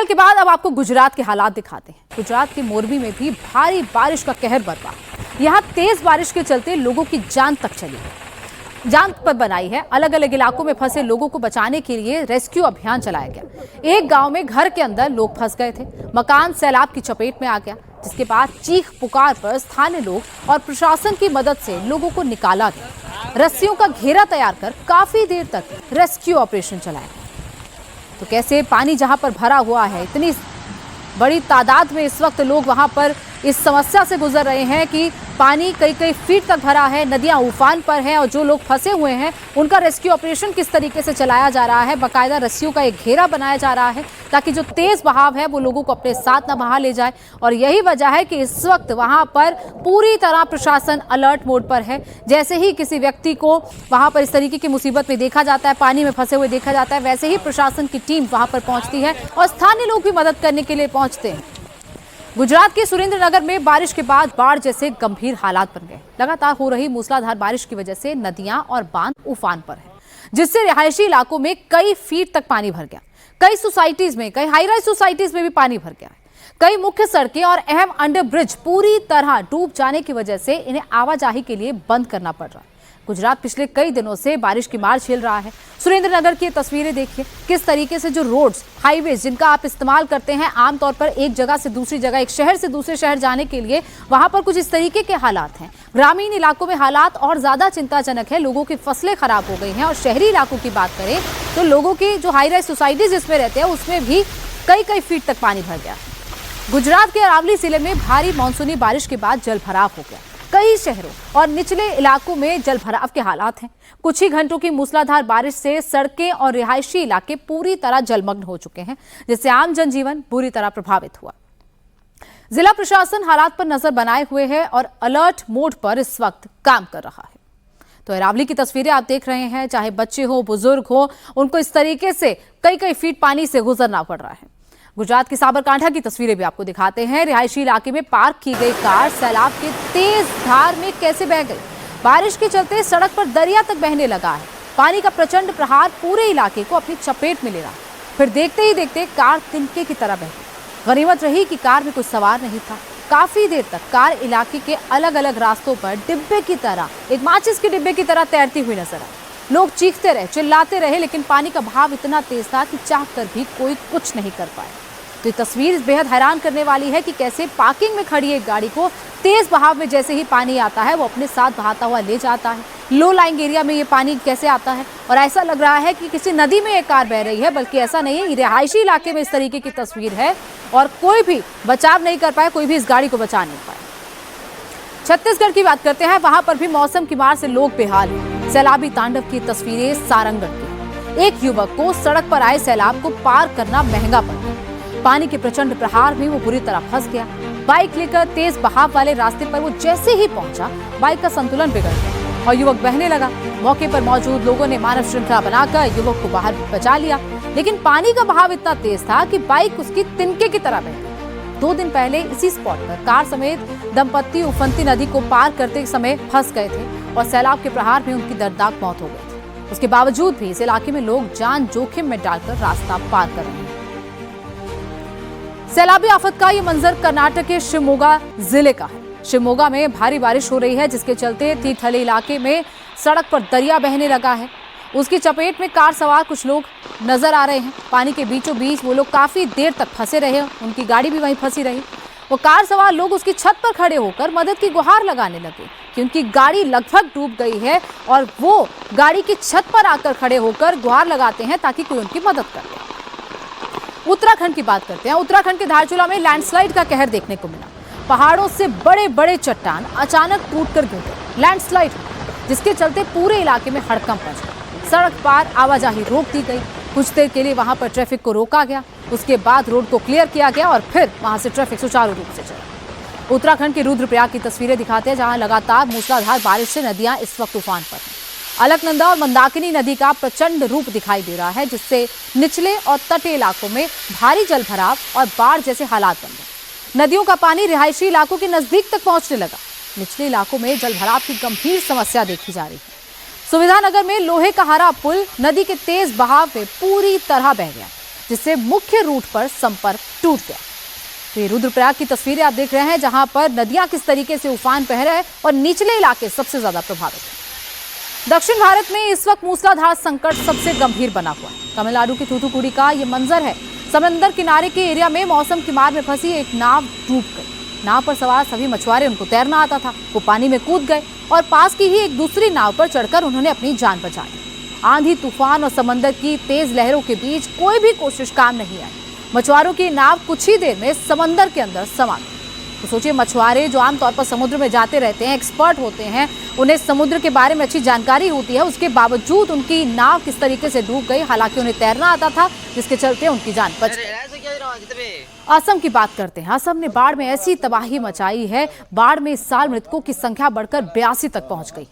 के बाद अब आपको गुजरात के हालात दिखाते हैं। गुजरात के मोरबी में भी भारी बारिश का कहर बरपा। यहाँ तेज बारिश के चलते लोगों की जान तक चली है। जान पर बनाई है। अलग अलग इलाकों में फंसे लोगों को बचाने के लिए रेस्क्यू अभियान चलाया गया। एक गांव में घर के अंदर लोग फंस गए थे। मकान सैलाब की चपेट में आ गया, जिसके बाद चीख पुकार पर स्थानीय लोग और प्रशासन की मदद से लोगों को निकाला गया। रस्सियों का घेरा तैयार कर काफी देर तक रेस्क्यू ऑपरेशन चलाया गया। तो कैसे पानी जहां पर भरा हुआ है, इतनी बड़ी तादाद में इस वक्त लोग वहां पर इस समस्या से गुजर रहे हैं कि पानी कई कई फीट तक भरा है, नदियां उफान पर हैं और जो लोग फंसे हुए हैं उनका रेस्क्यू ऑपरेशन किस तरीके से चलाया जा रहा है। बाकायदा रस्सियों का एक घेरा बनाया जा रहा है ताकि जो तेज बहाव है वो लोगों को अपने साथ न बहा ले जाए। और यही वजह है कि इस वक्त वहां पर पूरी तरह प्रशासन अलर्ट मोड पर है। जैसे ही किसी व्यक्ति को वहां पर इस तरीके की मुसीबत में देखा जाता है, पानी में फंसे हुए देखा जाता है, वैसे ही प्रशासन की टीम वहां पर पहुंचती है और स्थानीय लोग भी मदद करने के लिए पहुंचते हैं। गुजरात के सुरेंद्रनगर में बारिश के बाद बाढ़ जैसे गंभीर हालात बन गए। लगातार हो रही मूसलाधार बारिश की वजह से नदियां और बांध उफान पर हैं, जिससे रिहायशी इलाकों में कई फीट तक पानी भर गया। कई सोसाइटीज में, कई हाई राइज सोसाइटीज में भी पानी भर गया है। कई मुख्य सड़कें और अहम अंडर ब्रिज पूरी तरह डूब जाने की वजह से इन्हें आवाजाही के लिए बंद करना पड़ रहा है। गुजरात पिछले कई दिनों से बारिश की मार झेल रहा है। सुरेंद्रनगर की तस्वीरें देखिए, किस तरीके से जो रोड्स, हाईवेज जिनका आप इस्तेमाल करते हैं आमतौर पर एक जगह से दूसरी जगह, एक शहर से दूसरे शहर जाने के लिए, वहां पर कुछ इस तरीके के हालात हैं। ग्रामीण इलाकों में हालात और ज्यादा चिंताजनक है। लोगों की फसलें खराब हो गई हैं। और शहरी इलाकों की बात करें तो लोगों की जो हाई राइज सोसाइटीज जिसमें रहते हैं उसमें भी कई कई फीट तक पानी भर गया। गुजरात के अरावली जिले में भारी मानसूनी बारिश के बाद जल भराव हो गया। कई शहरों और निचले इलाकों में जल भराव के हालात हैं। कुछ ही घंटों की मूसलाधार बारिश से सड़कें और रिहायशी इलाके पूरी तरह जलमग्न हो चुके हैं, जिससे आम जनजीवन बुरी तरह प्रभावित हुआ। जिला प्रशासन हालात पर नजर बनाए हुए है और अलर्ट मोड पर इस वक्त काम कर रहा है। तो अरावली की तस्वीरें आप देख रहे हैं। चाहे बच्चे हो, बुजुर्ग हो, उनको इस तरीके से कई कई फीट पानी से गुजरना पड़ रहा है। गुजरात के साबरकांठा की तस्वीरें भी आपको दिखाते हैं। रिहायशी इलाके में पार्क की गई कार सैलाब के तेज धार में कैसे बह गई। बारिश के चलते सड़क पर दरिया तक बहने लगा है। पानी का प्रचंड प्रहार पूरे इलाके को अपनी चपेट में ले रहा। फिर देखते ही देखते कार तिनके की तरह बह गई। गनीमत रही कि कार में कोई सवार नहीं था। काफी देर तक कार इलाके के अलग अलग रास्तों पर डिब्बे की तरह, एक माचिस के डिब्बे की तरह तैरती हुई नजर आई। लोग चीखते रहे, चिल्लाते रहे, लेकिन पानी का बहाव इतना तेज था कि चाहकर भी कोई कुछ नहीं कर पाया। तो ये तस्वीर बेहद हैरान करने वाली है कि कैसे पार्किंग में खड़ी एक गाड़ी को तेज बहाव में जैसे ही पानी आता है वो अपने साथ बहाता हुआ ले जाता है। लो लाइंग एरिया में ये पानी कैसे आता है और ऐसा लग रहा है कि किसी नदी में एक कार बह रही है, बल्कि ऐसा नहीं है। रिहायशी इलाके में इस तरीके की तस्वीर है और कोई भी बचाव नहीं कर पाया, कोई भी इस गाड़ी को बचा नहीं पाया। छत्तीसगढ़ की बात करते हैं। वहां पर भी मौसम की मार से लोग बेहाल हैं। सैलाबी तांडव की तस्वीरें सारंगढ़ की। एक युवक को सड़क पर आए सैलाब को पार करना महंगा पड़ गया। पानी के प्रचंड प्रहार में वो बुरी तरह फंस गया। बाइक लेकर तेज बहाव वाले रास्ते पर वो जैसे ही पहुंचा, बाइक का संतुलन बिगड़ गया और युवक बहने लगा। मौके पर मौजूद लोगों ने मानव श्रृंखला बनाकर युवक को बाहर बचा लिया, लेकिन पानी का बहाव इतना तेज था कि बाइक उसकी तिनके की तरह बह गई। 2 दिन पहले इसी स्पॉट पर कार समेत दंपत्ति उफनती नदी को पार करते समय फंस गए थे और सैलाब के प्रहार में उनकी दर्दनाक मौत हो गई थी। उसके बावजूद भी इस इलाके में लोग जान जोखिम में डालकर रास्ता पार कर रहे हैं। सैलाबी आफत का ये मंजर कर्नाटक के शिवमोगा जिले का है। शिवमोगा में भारी बारिश हो रही है, जिसके चलते तीर्थहल्ली इलाके में सड़क पर दरिया बहने लगा है। उसकी चपेट में कार सवार कुछ लोग नजर आ रहे हैं। पानी के बीचों बीच वो लोग काफी देर तक फंसे रहे, उनकी गाड़ी भी वहीं फंसी रही। वो कार सवार लोग उसकी छत पर खड़े होकर मदद की गुहार लगाने लगे कि उनकी गाड़ी लगभग डूब गई है और वो गाड़ी की छत पर आकर खड़े होकर गुहार लगाते हैं ताकि कोई उनकी मदद करे। उत्तराखंड की बात करते हैं। उत्तराखंड के धारचूला में लैंडस्लाइड का कहर देखने को मिला। पहाड़ों से बड़े बड़े चट्टान अचानक टूटकर गिर गए। लैंडस्लाइड जिसके चलते पूरे इलाके में हड़कंप मच गया। सड़क पार आवाजाही रोक दी गई। कुछ देर के लिए वहां पर ट्रैफिक को रोका गया। उसके बाद रोड को क्लियर किया गया और फिर वहां से ट्रैफिक सुचारू रूप से चला। उत्तराखंड के रुद्रप्रयाग की तस्वीरें दिखाते हैं, जहां लगातार मूसलाधार बारिश से नदियां इस वक्त उफान पर हैं। अलकनंदा और मंदाकिनी नदी का प्रचंड रूप दिखाई दे रहा है, जिससे निचले और तटीय इलाकों में भारी जल भराव और बाढ़ जैसे हालात बन गए। नदियों का पानी रिहायशी इलाकों के नजदीक तक पहुंचने लगा। निचले इलाकों में जल भराव की गंभीर समस्या देखी जा रही है। सुविधानगर में लोहे का हरा पुल नदी के तेज बहाव में पूरी तरह बह गया। जिससे मुख्य रूट पर संपर्क टूट गया। तो ये रुद्रप्रयाग की तस्वीरें आप देख रहे हैं, जहां पर नदियां किस तरीके से उफान पे है और निचले इलाके सबसे ज्यादा प्रभावित हैं। दक्षिण भारत में इस वक्त मूसलाधार संकट सबसे गंभीर बना हुआ है। तमिलनाडु की थूथुकुडी का ये मंजर है। समंदर किनारे के एरिया में मौसम की मार में फंसी एक नाव डूब गई। नाव पर सवार सभी मछुआरे, उनको तैरना आता था, वो पानी में कूद गए और पास की ही एक दूसरी नाव पर चढ़कर उन्होंने अपनी जान बचा ली। आंधी, तूफान और समंदर की तेज लहरों के बीच कोई भी कोशिश काम नहीं आई। मछुआरों की नाव कुछ ही देर में समंदर के अंदर समा गई। तो सोचिए, मछुआरे जो आमतौर पर समुद्र में जाते रहते हैं, एक्सपर्ट होते हैं, उन्हें समुद्र के बारे में अच्छी जानकारी होती है, उसके बावजूद उनकी नाव किस तरीके से डूब गई। हालांकि उन्हें तैरना आता था, जिसके चलते उनकी जान बच गई। असम की बात करते हैं। असम ने बाढ़ में ऐसी तबाही मचाई है, बाढ़ में इस साल मृतकों की संख्या बढ़कर 82 तक पहुंच गई।